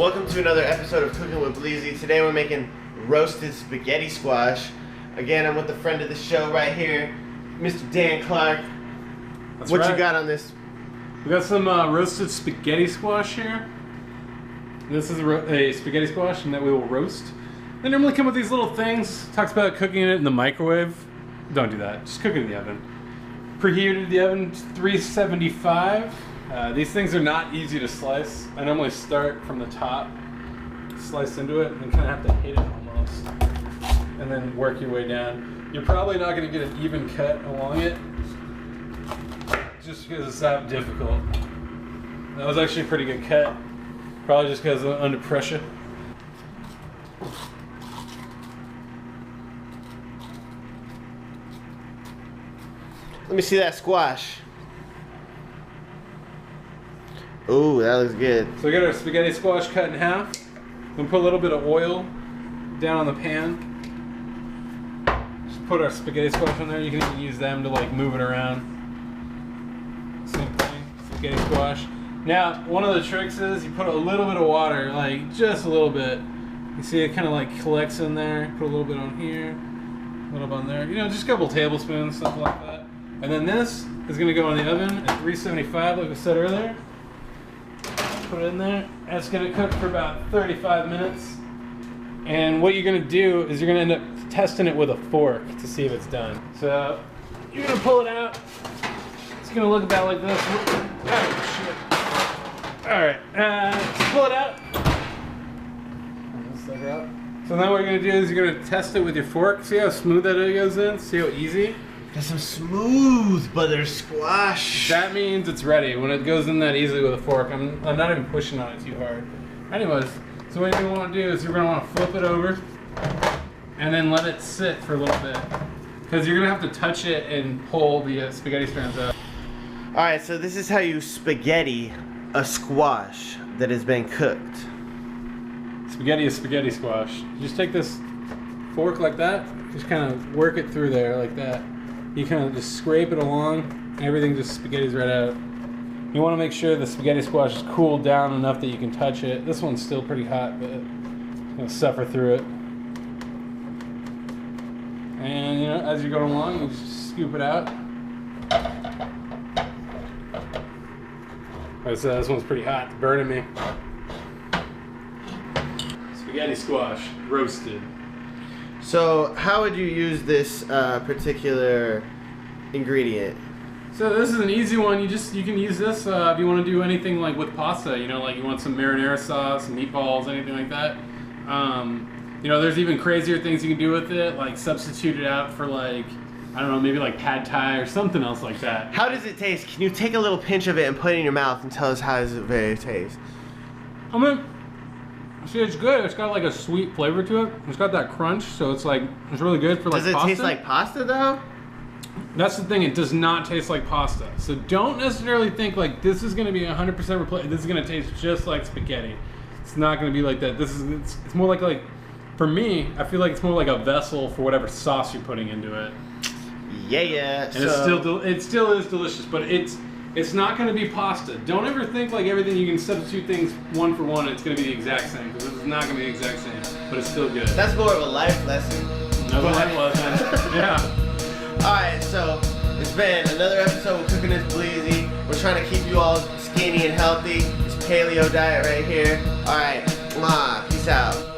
Welcome to another episode of Cooking with Bleezy. Today we're making roasted spaghetti squash. Again, I'm with the friend of the show right here, Mr. Dan Clark. That's what right. You got on this? We got some roasted spaghetti squash here. This is a spaghetti squash and that we will roast. They normally come with these little things. Talks about cooking it in the microwave. Don't do that. Just cook it in the oven. Preheated the oven to 375. These things are not easy to slice. I normally start from the top, slice into it, and kind of have to hit it almost, and then work your way down. You're probably not going to get an even cut along it, just because it's that difficult. That was actually a pretty good cut, probably just because I'm under pressure. Let me see that squash. Ooh, that looks good. So we got our spaghetti squash cut in half. We'll put a little bit of oil down on the pan. Just put our spaghetti squash on there. You can even use them to like move it around. Same thing, spaghetti squash. Now, one of the tricks is you put a little bit of water, like just a little bit. You see it kind of like collects in there. Put a little bit on here, a little bit on there. You know, just a couple tablespoons, something like that. And then this is gonna go in the oven at 375, like I said earlier. Put it in there. It's gonna cook for about 35 minutes. And what you're gonna do is you're gonna end up testing it with a fork to see if it's done. So you're gonna pull it out. It's gonna look about like this. Oh shit! All right, pull it out. So then what you're gonna do is you're gonna test it with your fork. See how smooth that it goes in? See how easy? Got some smooth butter squash. That means it's ready. When it goes in that easily with a fork, I'm not even pushing on it too hard. Anyways, so what you're gonna want to do is you're gonna want to flip it over and then let it sit for a little bit, because you're gonna have to touch it and pull the spaghetti strands out. All right, so this is how you spaghetti a squash that has been cooked. Spaghetti is spaghetti squash. You just take this fork like that, just kind of work it through there like that. You kind of just scrape it along, and everything just spaghettis right out. You want to make sure the spaghetti squash is cooled down enough that you can touch it. This one's still pretty hot, but it's going to suffer through it. And you know, as you're going along, you just scoop it out. Like I said, this one's pretty hot. It's burning me. Spaghetti squash, roasted. So how would you use this particular ingredient? So this is an easy one. You can use this if you want to do anything like with pasta. You know, like you want some marinara sauce, meatballs, anything like that. You know, there's even crazier things you can do with it, like substitute it out for like, I don't know, maybe like pad thai or something else like that. How does it taste? Can you take a little pinch of it and put it in your mouth and tell us how does it taste? I mean, see, it's good. It's got like a sweet flavor to it. It's got that crunch, so it's like, it's really good for like pasta. Does it taste like pasta though? That's the thing, it does not taste like pasta. So don't necessarily think like this is gonna be 100% replaced. This is gonna taste just like spaghetti. It's not gonna be like that. It's more like for me, I feel like it's more like a vessel for whatever sauce you're putting into it. Yeah. And it still is delicious, but it's not going to be pasta. Don't ever think like everything you can substitute things one for one. It's going to be the exact same, because it's not going to be the exact same, but it's still good. That's more of a life lesson. Another life lesson. Yeah. All right, so it's been another episode of Cooking with Bleezy. We're trying to keep you all skinny and healthy. It's paleo diet right here. All right, peace out.